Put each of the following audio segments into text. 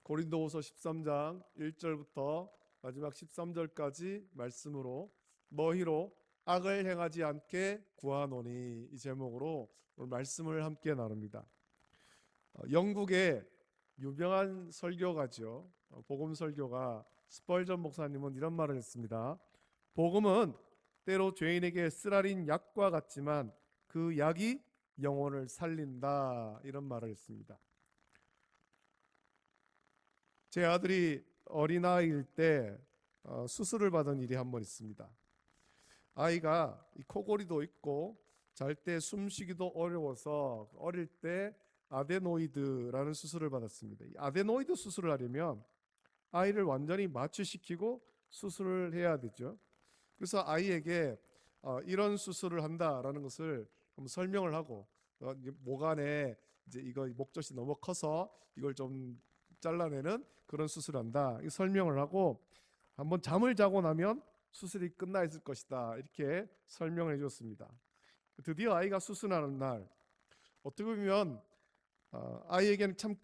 고린도후서 13장 1절부터 마지막 13절까지 말씀으로 너희로 악을 행하지 않게 구하노니, 이 제목으로 오늘 말씀을 함께 나눕니다. 영국의 유명한 설교가죠. 복음 설교가 스펄전 목사님은 이런 말을 했습니다. 복음은 때로 죄인에게 쓰라린 약과 같지만 그 약이 영혼을 살린다, 이런 말을 했습니다. 제 아들이 어린아이일 때 수술을 받은 일이 한 번 있습니다. 아이가 코골이도 있고 잘 때 숨쉬기도 어려워서 어릴 때 아데노이드라는 수술을 받았습니다. 이 아데노이드 수술을 하려면 아이를 완전히 마취시키고 수술을 해야 되죠. 그래서 아이에게 이런 수술을 한다라는 것을 한번 설명을 하고, 목 안에 이제 이거 목젖이 너무 커서 이걸 좀 잘라내는 그런 수술을 한다, 이 설명을 하고, 한번 잠을 자고 나면 수술이 끝나 있을 것이다, 이렇게 설명을 해줬습니다. 드디어 아이가 수술하는 날, 어떻게 보면 아이에게는 참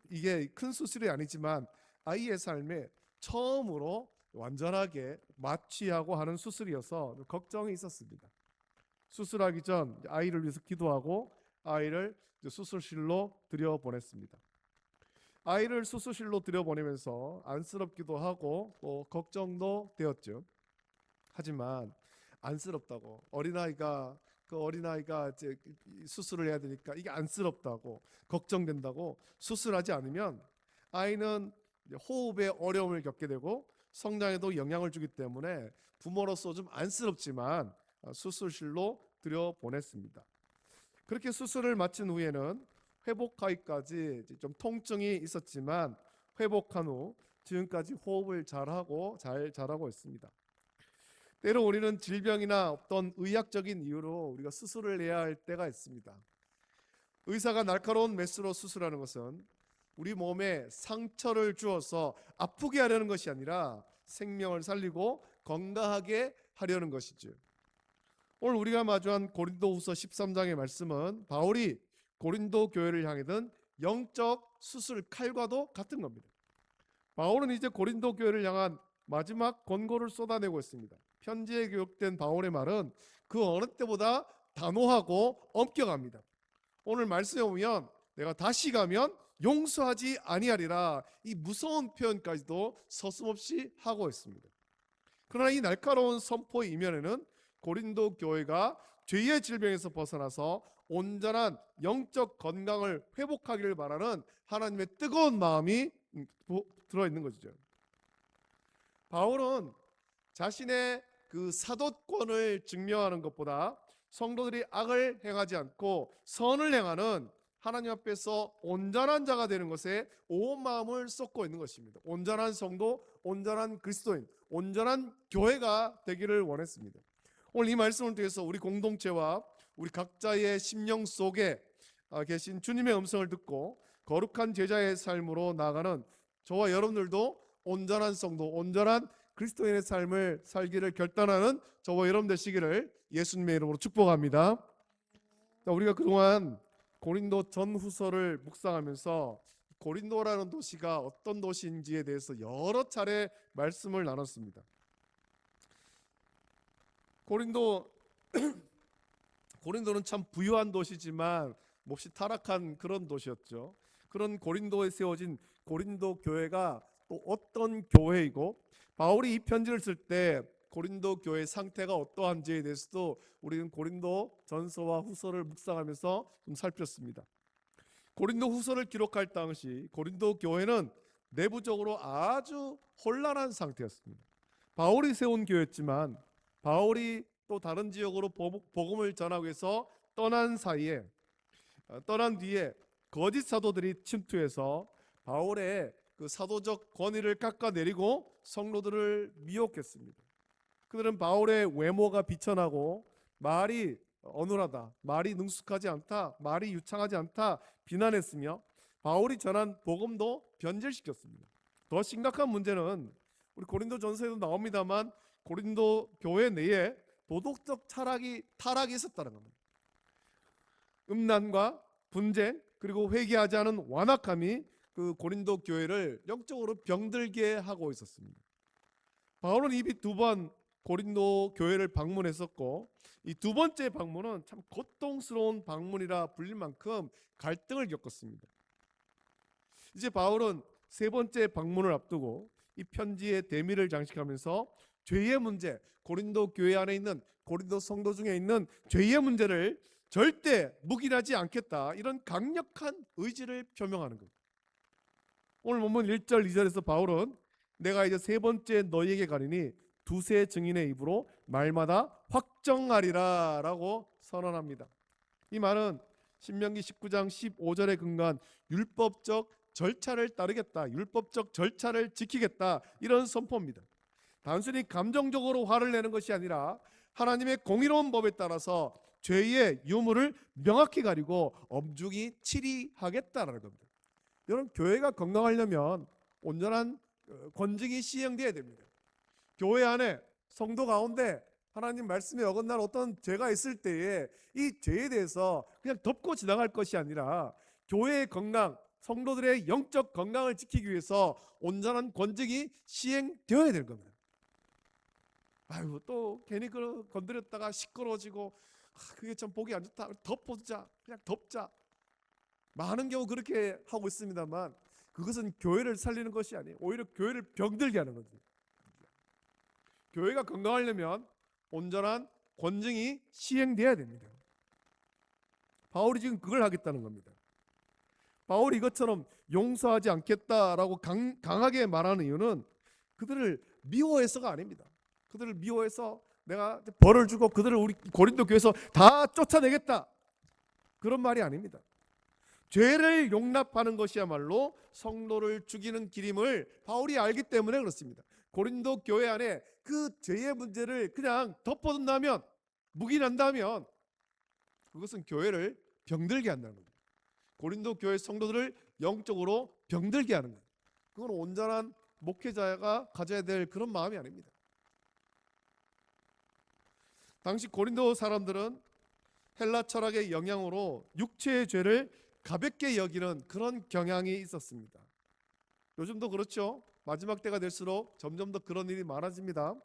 이게 큰 수술이 아니지만 아이의 삶에 처음으로 완전하게 마취하고 하는 수술이어서 걱정이 있었습니다. 수술하기 전 아이를 위해서 기도하고 아이를 수술실로 들여보냈습니다. 아이를 수술실로 들여보내면서 안쓰럽기도 하고 또 걱정도 되었죠. 하지만 안쓰럽다고, 어린아이가 이제 수술을 해야 되니까 이게 안쓰럽다고 걱정된다고 수술하지 않으면 아이는 호흡에 어려움을 겪게 되고 성장에도 영향을 주기 때문에 부모로서 좀 안쓰럽지만 수술실로 들여보냈습니다. 그렇게 수술을 마친 후에는 회복하기까지 좀 통증이 있었지만 회복한 후 지금까지 호흡을 잘하고 잘하고 있습니다. 때로 우리는 질병이나 어떤 의학적인 이유로 우리가 수술을 해야 할 때가 있습니다. 의사가 날카로운 메스로 수술하는 것은 우리 몸에 상처를 주어서 아프게 하려는 것이 아니라 생명을 살리고 건강하게 하려는 것이죠. 오늘 우리가 마주한 고린도후서 13장의 말씀은 바울이 고린도 교회를 향하던 영적 수술 칼과도 같은 겁니다. 바울은 이제 고린도 교회를 향한 마지막 권고를 쏟아내고 있습니다. 편지에 기록된 바울의 말은 그 어느 때보다 단호하고 엄격합니다. 오늘 말씀에 보면 내가 다시 가면 용서하지 아니하리라, 이 무서운 표현까지도 서슴없이 하고 있습니다. 그러나 이 날카로운 선포의 이면에는 고린도 교회가 죄의 질병에서 벗어나서 온전한 영적 건강을 회복하기를 바라는 하나님의 뜨거운 마음이 들어있는 것이죠. 바울은 자신의 그 사도권을 증명하는 것보다 성도들이 악을 행하지 않고 선을 행하는 하나님 앞에서 온전한 자가 되는 것에 온 마음을 쏟고 있는 것입니다. 온전한 성도, 온전한 그리스도인, 온전한 교회가 되기를 원했습니다. 오늘 이 말씀을 통해서 우리 공동체와 우리 각자의 심령 속에 계신 주님의 음성을 듣고 거룩한 제자의 삶으로 나아가는 저와 여러분들도 온전한 성도, 온전한 그리스도인의 삶을 살기를 결단하는 저와 여러분 되시기를 예수님의 이름으로 축복합니다. 우리가 그동안 고린도 전후서를 묵상하면서 고린도라는 도시가 어떤 도시인지에 대해서 여러 차례 말씀을 나눴습니다. 고린도는 참 부유한 도시지만 몹시 타락한 그런 도시였죠. 그런 고린도에 세워진 고린도 교회가 또 어떤 교회이고, 바울이 이 편지를 쓸 때 고린도 교회 상태가 어떠한지에 대해서도 우리는 고린도 전서와 후서를 묵상하면서 좀 살폈습니다. 고린도 후서를 기록할 당시 고린도 교회는 내부적으로 아주 혼란한 상태였습니다. 바울이 세운 교회였지만 바울이 또 다른 지역으로 복음을 전하기 위해서 떠난 뒤에 거짓 사도들이 침투해서 바울의 그 사도적 권위를 깎아내리고 성도들을 미혹했습니다. 그들은 바울의 외모가 비천하고 말이 어눌하다, 말이 능숙하지 않다, 말이 유창하지 않다 비난했으며 바울이 전한 복음도 변질시켰습니다. 더 심각한 문제는 우리 고린도 전서에도 나옵니다만 고린도 교회 내에 도덕적 타락이 있었다는 겁니다. 음란과 분쟁 그리고 회개하지 않은 완악함이 그 고린도 교회를 영적으로 병들게 하고 있었습니다. 바울은 이미 2번 고린도 교회를 방문했었고, 이 2번째 방문은 참 고통스러운 방문이라 불릴 만큼 갈등을 겪었습니다. 이제 바울은 3번째 방문을 앞두고 이 편지에 대미를 장식하면서 죄의 문제, 고린도 교회 안에 있는 고린도 성도 중에 있는 죄의 문제를 절대 묵인하지 않겠다, 이런 강력한 의지를 표명하는 겁니다. 오늘 본문 1절 2절에서 바울은 내가 이제 3번째 너희에게 가리니 두세 증인의 입으로 말마다 확정하리라 라고 선언합니다. 이 말은 신명기 19장 15절에 근거한 율법적 절차를 따르겠다, 율법적 절차를 지키겠다, 이런 선포입니다. 단순히 감정적으로 화를 내는 것이 아니라 하나님의 공의로운 법에 따라서 죄의 유무를 명확히 가리고 엄중히 치리하겠다라는 겁니다. 여러분, 교회가 건강하려면 온전한 권징이 시행돼야 됩니다. 교회 안에 성도 가운데 하나님 말씀에 어긋난 어떤 죄가 있을 때에 이 죄에 대해서 그냥 덮고 지나갈 것이 아니라 교회의 건강, 성도들의 영적 건강을 지키기 위해서 온전한 권징이 시행되어야 될 겁니다. 아유, 또 괜히 건드렸다가 시끄러워지고 그게 참 보기 안 좋다, 덮어두자, 그냥 덮자, 많은 경우 그렇게 하고 있습니다만 그것은 교회를 살리는 것이 아니에요. 오히려 교회를 병들게 하는 거죠. 교회가 건강하려면 온전한 권징이 시행돼야 됩니다. 바울이 지금 그걸 하겠다는 겁니다. 바울이 이것처럼 용서하지 않겠다라고 강하게 말하는 이유는 그들을 미워해서가 아닙니다. 그들을 미워해서 내가 벌을 주고 그들을 우리 고린도 교회에서 다 쫓아내겠다, 그런 말이 아닙니다. 죄를 용납하는 것이야말로 성도를 죽이는 길임을 바울이 알기 때문에 그렇습니다. 고린도 교회 안에 그 죄의 문제를 그냥 덮어둔다면, 묵인한다면 그것은 교회를 병들게 한다는 겁니다. 고린도 교회 성도들을 영적으로 병들게 하는 거예요. 그건 온전한 목회자가 가져야 될 그런 마음이 아닙니다. 당시 고린도 사람들은 헬라 철학의 영향으로 육체의 죄를 가볍게 여기는 그런 경향이 있었습니다. 요즘도 그렇죠. 마지막 때가 될수록 점점 더 그런 일이 많아집니다.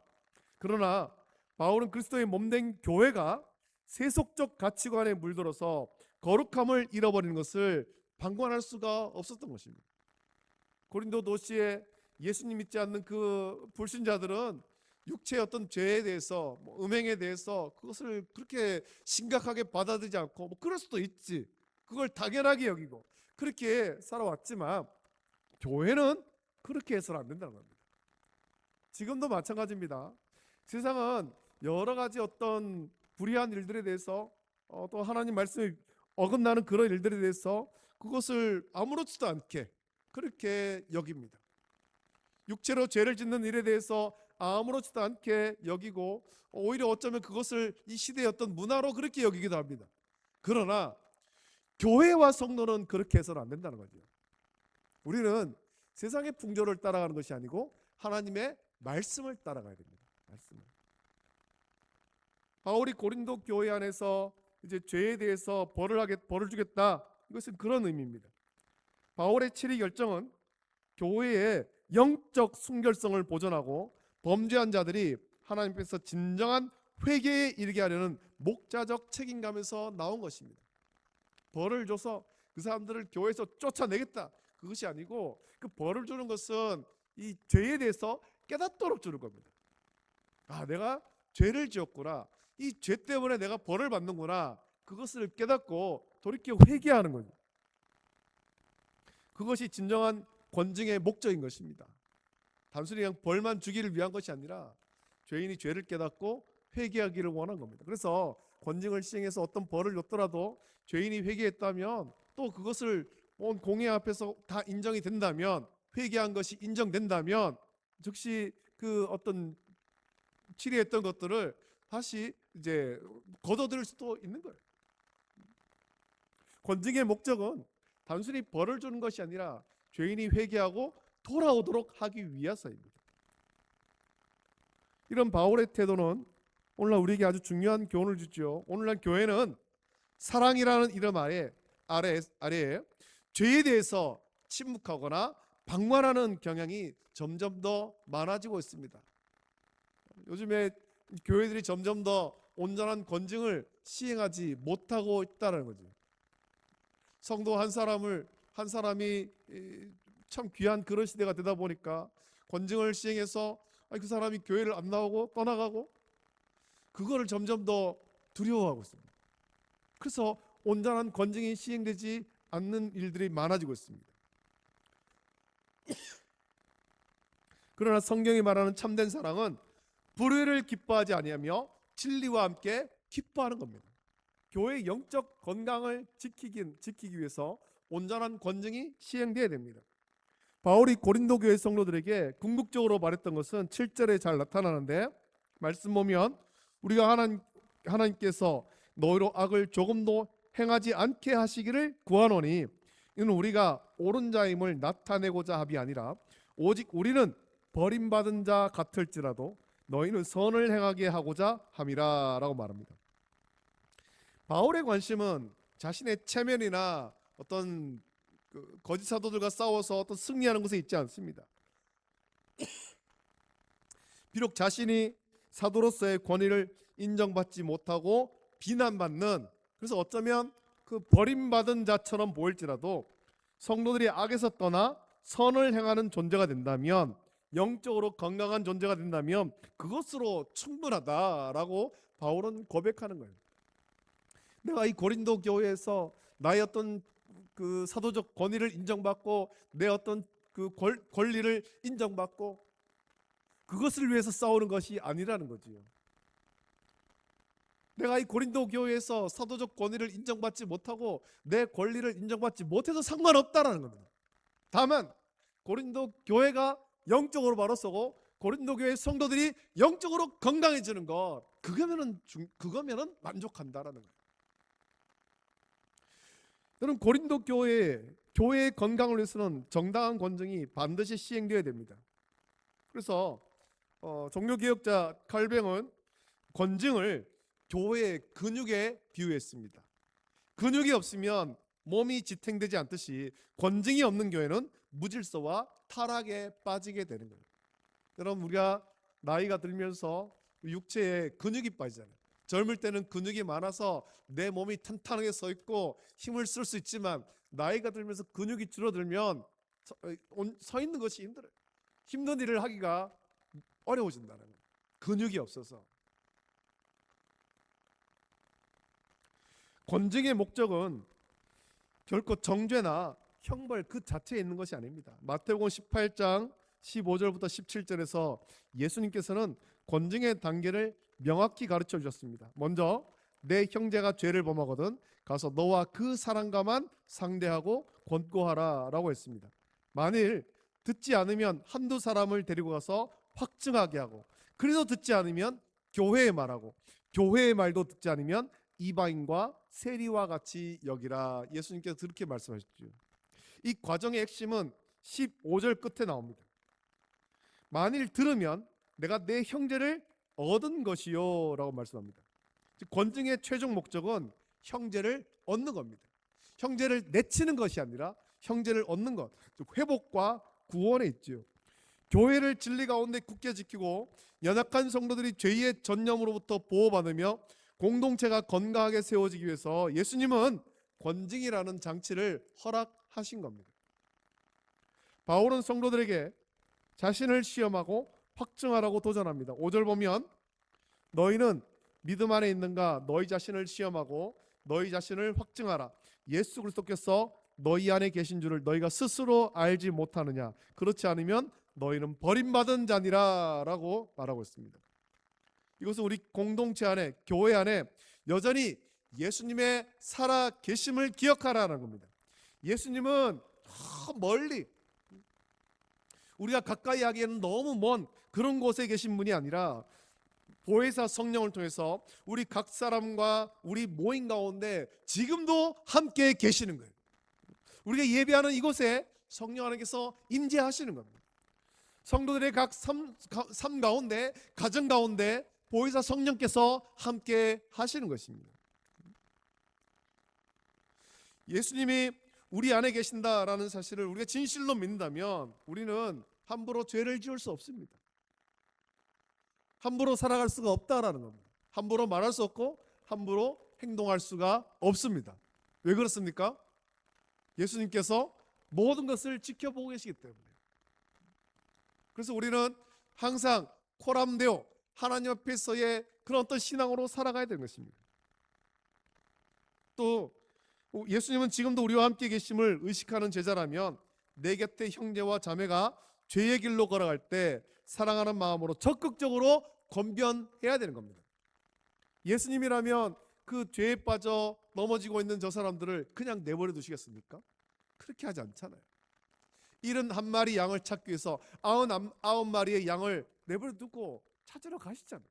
그러나 바울은 그리스도의 몸된 교회가 세속적 가치관에 물들어서 거룩함을 잃어버리는 것을 방관할 수가 없었던 것입니다. 고린도 도시에 예수님 믿지 않는 그 불신자들은 육체의 어떤 죄에 대해서, 음행에 대해서 그것을 그렇게 심각하게 받아들이지 않고 그럴 수도 있지, 그걸 당연하게 여기고 그렇게 살아왔지만 교회는 그렇게 해서는 안 된다는 겁니다. 지금도 마찬가지입니다. 세상은 여러 가지 어떤 불의한 일들에 대해서 또 하나님 말씀에 어긋나는 그런 일들에 대해서 그것을 아무렇지도 않게 그렇게 여깁니다. 육체로 죄를 짓는 일에 대해서 아무렇지도 않게 여기고 오히려 어쩌면 그것을 이 시대의 어떤 문화로 그렇게 여기기도 합니다. 그러나 교회와 성도는 그렇게 해서는 안 된다는 거죠. 우리는 세상의 풍조를 따라가는 것이 아니고 하나님의 말씀을 따라가야 됩니다. 말씀을. 바울이 고린도 교회 안에서 이제 죄에 대해서 벌을 주겠다, 이것은 그런 의미입니다. 바울의 치리 결정은 교회의 영적 순결성을 보존하고 범죄한 자들이 하나님 앞에서 진정한 회개에 이르게 하려는 목자적 책임감에서 나온 것입니다. 벌을 줘서 그 사람들을 교회에서 쫓아내겠다, 그것이 아니고 그 벌을 주는 것은 이 죄에 대해서 깨닫도록 주는 겁니다. 아, 내가 죄를 지었구나, 이 죄 때문에 내가 벌을 받는구나, 그것을 깨닫고 돌이켜 회개하는 거죠. 그것이 진정한 권징의 목적인 것입니다. 단순히 그냥 벌만 주기를 위한 것이 아니라 죄인이 죄를 깨닫고 회개하기를 원한 겁니다. 그래서 권징을 시행해서 어떤 벌을 줬더라도 죄인이 회개했다면, 또 그것을 온 공회 앞에서 다 인정이 된다면, 회개한 것이 인정된다면 즉시 그 어떤 치리했던 것들을 다시 이제 거둬들일 수도 있는 거예요. 권징의 목적은 단순히 벌을 주는 것이 아니라 죄인이 회개하고 돌아오도록 하기 위해서입니다. 이런 바울의 태도는 오늘날 우리에게 아주 중요한 교훈을 주죠. 오늘날 교회는 사랑이라는 이름 아래에 죄에 대해서 침묵하거나 방관하는 경향이 점점 더 많아지고 있습니다. 요즘에 교회들이 점점 더 온전한 권징을 시행하지 못하고 있다는 거죠. 성도 한 사람이 참 귀한 그런 시대가 되다 보니까 권징을 시행해서 그 사람이 교회를 안 나오고 떠나가고 그거를 점점 더 두려워하고 있습니다. 그래서 온전한 권징이 시행되지 않는 일들이 많아지고 있습니다. 그러나 성경이 말하는 참된 사랑은 불의를 기뻐하지 아니하며 진리와 함께 기뻐하는 겁니다. 교회의 영적 건강을 지키기 위해서 온전한 권징이 시행되어야 됩니다. 바울이 고린도 교회 성도들에게 궁극적으로 말했던 것은 7절에 잘 나타나는데, 말씀 보면 우리가 하나님께서 너희로 악을 조금도 행하지 않게 하시기를 구하노니 이는 우리가 옳은 자임을 나타내고자 합이 아니라 오직 우리는 버림받은 자 같을지라도 너희는 선을 행하게 하고자 함이라 라고 말합니다. 바울의 관심은 자신의 체면이나 어떤 거짓 사도들과 싸워서 어떤 승리하는 것에 있지 않습니다. 비록 자신이 사도로서의 권위를 인정받지 못하고 비난받는, 그래서 어쩌면 그 버림받은 자처럼 보일지라도 성도들이 악에서 떠나 선을 행하는 존재가 된다면, 영적으로 건강한 존재가 된다면 그것으로 충분하다라고 바울은 고백하는 거예요. 내가 이 고린도 교회에서 나의 어떤 그 사도적 권위를 인정받고 내 어떤 그 권리를 인정받고 그것을 위해서 싸우는 것이 아니라는 거지요. 내가 이 고린도 교회에서 사도적 권위를 인정받지 못하고 내 권리를 인정받지 못해도 상관없다라는 겁니다. 다만 고린도 교회가 영적으로 바로 서고 고린도 교회 성도들이 영적으로 건강해지는 것, 그거면은 만족한다라는 거예요. 여러분, 고린도 교회의 건강을 위해서는 정당한 권징이 반드시 시행되어야 됩니다. 그래서 종교개혁자 칼뱅은 권징을 교회의 근육에 비유했습니다. 근육이 없으면 몸이 지탱되지 않듯이 권징이 없는 교회는 무질서와 타락에 빠지게 되는 거예요. 여러분, 우리가 나이가 들면서 육체에 근육이 빠지잖아요. 젊을 때는 근육이 많아서 내 몸이 탄탄하게 서 있고 힘을 쓸 수 있지만 나이가 들면서 근육이 줄어들면 서 있는 것이 힘들어요. 힘든 일을 하기가 어려워진다는 거예요. 근육이 없어서. 권징의 목적은 결코 정죄나 형벌 그 자체에 있는 것이 아닙니다. 마태복음 18장 15절부터 17절에서 예수님께서는 권징의 단계를 명확히 가르쳐 주셨습니다. 먼저 내 형제가 죄를 범하거든 가서 너와 그 사람과만 상대하고 권고하라 라고 했습니다. 만일 듣지 않으면 한두 사람을 데리고 가서 확증하게 하고, 그래도 듣지 않으면 교회에 말하고, 교회의 말도 듣지 않으면 이방인과 세리와 같이 여기라. 예수님께서 그렇게 말씀하셨죠. 이 과정의 핵심은 15절 끝에 나옵니다. 만일 들으면 내가 내 형제를 얻은 것이요 라고 말씀합니다. 즉 권징의 최종 목적은 형제를 얻는 겁니다. 형제를 내치는 것이 아니라 형제를 얻는 것, 즉 회복과 구원에 있죠. 교회를 진리 가운데 굳게 지키고 연약한 성도들이 죄의 전념으로부터 보호받으며 공동체가 건강하게 세워지기 위해서 예수님은 권징이라는 장치를 허락하신 겁니다. 바울은 성도들에게 자신을 시험하고 확증하라고 도전합니다. 5절 보면 너희는 믿음 안에 있는가? 너희 자신을 시험하고 너희 자신을 확증하라. 예수 그리스도께서 너희 안에 계신 줄을 너희가 스스로 알지 못하느냐? 그렇지 않으면 너희는 버림받은 자니라 라고 말하고 있습니다. 이것은 우리 공동체 안에, 교회 안에 여전히 예수님의 살아 계심을 기억하라는 겁니다. 예수님은 멀리, 우리가 가까이 하기에는 너무 먼 그런 곳에 계신 분이 아니라 보혜사 성령을 통해서 우리 각 사람과 우리 모임 가운데 지금도 함께 계시는 거예요. 우리가 예배하는 이곳에 성령 하나님께서 임재하시는 겁니다. 성도들의 각 삶 가운데, 가정 가운데 보혜사 성령께서 함께 하시는 것입니다. 예수님이 우리 안에 계신다라는 사실을 우리가 진실로 믿는다면 우리는 함부로 죄를 지을 수 없습니다. 함부로 살아갈 수가 없다라는 겁니다. 함부로 말할 수 없고 함부로 행동할 수가 없습니다. 왜 그렇습니까? 예수님께서 모든 것을 지켜보고 계시기 때문에. 그래서 우리는 항상 코람데오, 하나님 앞에서의 그런 어떤 신앙으로 살아가야 되는 것입니다. 또 예수님은 지금도 우리와 함께 계심을 의식하는 제자라면 내 곁에 형제와 자매가 죄의 길로 걸어갈 때 사랑하는 마음으로 적극적으로 권변해야 되는 겁니다. 예수님이라면 그 죄에 빠져 넘어지고 있는 저 사람들을 그냥 내버려 두시겠습니까? 그렇게 하지 않잖아요. 71마리 양을 찾기 위해서 99마리의 양을 내버려 두고 찾으러 가시잖아요.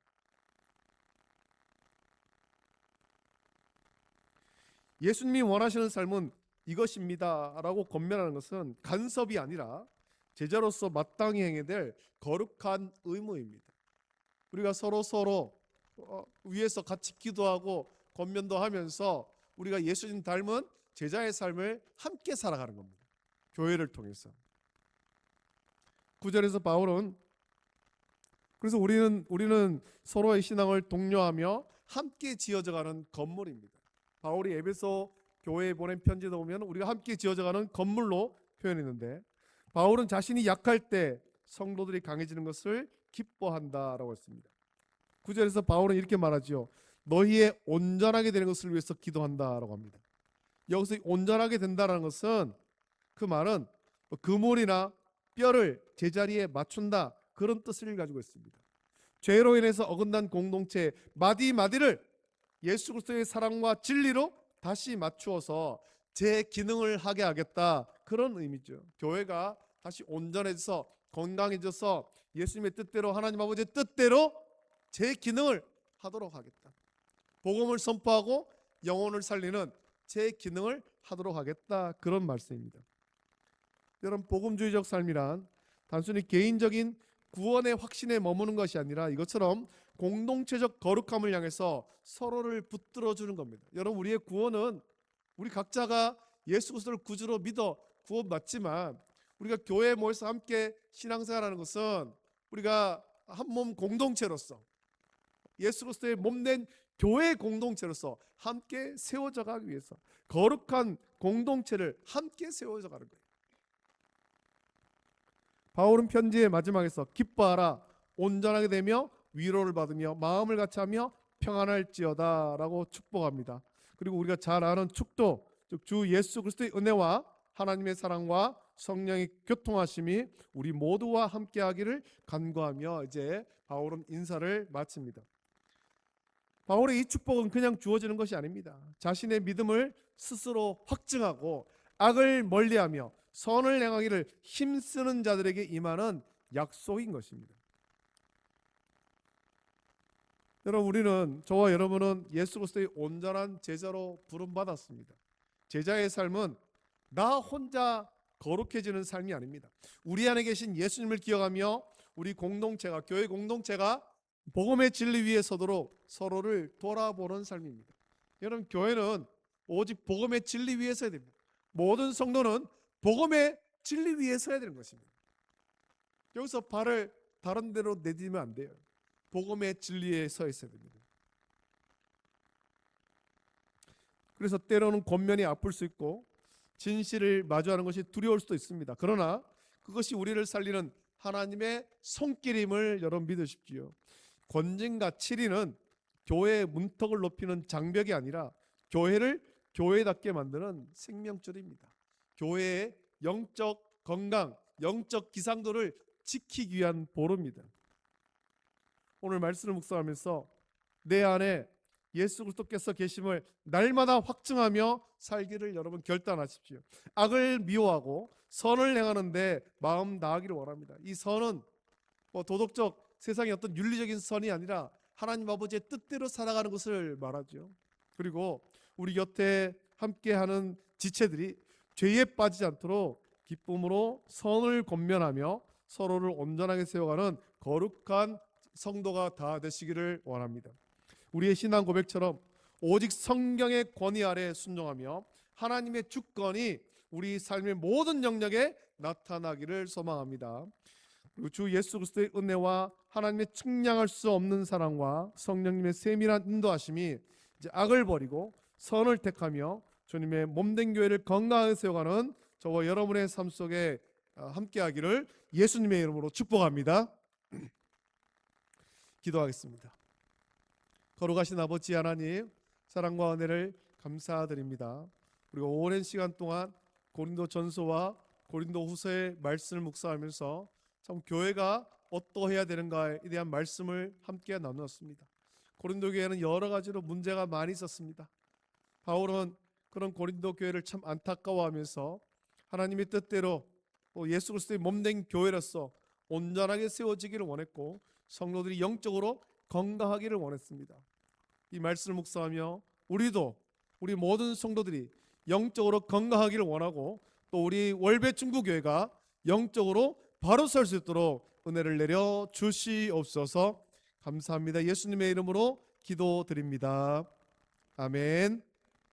예수님이 원하시는 삶은 이것입니다 라고 권면하는 것은 간섭이 아니라 제자로서 마땅히 행해야 될 거룩한 의무입니다. 우리가 서로 위에서 같이 기도하고 권면도 하면서 우리가 예수님 닮은 제자의 삶을 함께 살아가는 겁니다. 교회를 통해서. 9절에서 바울은 그래서 우리는 서로의 신앙을 독려하며 함께 지어져가는 건물입니다. 바울이 에베소 교회에 보낸 편지도 보면 우리가 함께 지어져가는 건물로 표현했는데 바울은 자신이 약할 때 성도들이 강해지는 것을 기뻐한다라고 했습니다. 9절에서 바울은 이렇게 말하죠. 너희의 온전하게 되는 것을 위해서 기도한다라고 합니다. 여기서 온전하게 된다는 것은 그 말은 그물이나 뼈를 제자리에 맞춘다 그런 뜻을 가지고 있습니다. 죄로 인해서 어긋난 공동체 마디마디를 예수 그리스도의 사랑과 진리로 다시 맞추어서 제 기능을 하게 하겠다 그런 의미죠. 교회가 다시 온전해져서 건강해져서 예수님의 뜻대로 하나님 아버지의 뜻대로 제 기능을 하도록 하겠다. 복음을 선포하고 영혼을 살리는 제 기능을 하도록 하겠다 그런 말씀입니다. 여러분 복음주의적 삶이란 단순히 개인적인 구원의 확신에 머무는 것이 아니라 이것처럼 공동체적 거룩함을 향해서 서로를 붙들어주는 겁니다. 여러분 우리의 구원은 우리 각자가 예수 그리스도를 구주로 믿어 구원받지만 우리가 교회에 모여서 함께 신앙생활하는 것은 우리가 한 몸 공동체로서 예수 그리스도의 몸된 교회 공동체로서 함께 세워져 가기 위해서 거룩한 공동체를 함께 세워져 가는 거예요. 바울은 편지의 마지막에서 기뻐하라 온전하게 되며 위로를 받으며 마음을 같이하며 평안할지어다 라고 축복합니다. 그리고 우리가 잘 아는 축도 즉 주 예수 그리스도의 은혜와 하나님의 사랑과 성령의 교통하심이 우리 모두와 함께하기를 간구하며 이제 바울은 인사를 마칩니다. 바울의 이 축복은 그냥 주어지는 것이 아닙니다. 자신의 믿음을 스스로 확증하고 악을 멀리하며 선을 행하기를 힘쓰는 자들에게 임하는 약속인 것입니다. 여러분 우리는 저와 여러분은 예수 그리스도의 온전한 제자로 부름받았습니다. 제자의 삶은 나 혼자 거룩해지는 삶이 아닙니다. 우리 안에 계신 예수님을 기억하며 우리 공동체가 교회 공동체가 복음의 진리 위에 서도록 서로를 돌아보는 삶입니다. 여러분 교회는 오직 복음의 진리 위에 서야 됩니다. 모든 성도는 복음의 진리 위에 서야 되는 것입니다. 여기서 발을 다른 데로 내디디면 안 돼요. 복음의 진리에 서 있어야 됩니다. 그래서 때로는 권면이 아플 수 있고 진실을 마주하는 것이 두려울 수도 있습니다. 그러나 그것이 우리를 살리는 하나님의 손길임을 여러분 믿으십시오. 권징과 치리는 교회의 문턱을 높이는 장벽이 아니라 교회를 교회답게 만드는 생명줄입니다. 교회의 영적 건강, 영적 기상도를 지키기 위한 보루입니다. 오늘 말씀을 묵상하면서 내 안에 예수 그리스도께서 계심을 날마다 확증하며 살기를 여러분 결단하십시오. 악을 미워하고 선을 행하는데 마음 다하기를 원합니다. 이 선은 도덕적 세상의 어떤 윤리적인 선이 아니라 하나님 아버지의 뜻대로 살아가는 것을 말하죠. 그리고 우리 곁에 함께하는 지체들이 죄에 빠지지 않도록 기쁨으로 선을 권면하며 서로를 온전하게 세워가는 거룩한 성도가 다 되시기를 원합니다. 우리의 신앙 고백처럼 오직 성경의 권위 아래 순종하며 하나님의 주권이 우리 삶의 모든 영역에 나타나기를 소망합니다. 그리고 주 예수 그리스도의 은혜와 하나님의 측량할 수 없는 사랑과 성령님의 세밀한 인도하심이 이제 악을 버리고 선을 택하며 주님의 몸된 교회를 건강하게 세워가는 저와 여러분의 삶 속에 함께하기를 예수님의 이름으로 축복합니다. 기도하겠습니다. 거룩하신 아버지 하나님, 사랑과 은혜를 감사드립니다. 우리가 오랜 시간 동안 고린도 전서와 고린도 후서의 말씀을 묵상하면서 참 교회가 어떠해야 되는가에 대한 말씀을 함께 나누었습니다. 고린도 교회는 여러 가지로 문제가 많이 있었습니다. 바울은 그런 고린도 교회를 참 안타까워하면서 하나님의 뜻대로 또 예수 그리스도의 몸된 교회로서 온전하게 세워지기를 원했고 성도들이 영적으로 건강하기를 원했습니다. 이 말씀을 묵상하며 우리도 우리 모든 성도들이 영적으로 건강하기를 원하고 또 우리 월배 중구교회가 영적으로 바로 설 수 있도록 은혜를 내려 주시옵소서. 감사합니다. 예수님의 이름으로 기도드립니다. 아멘.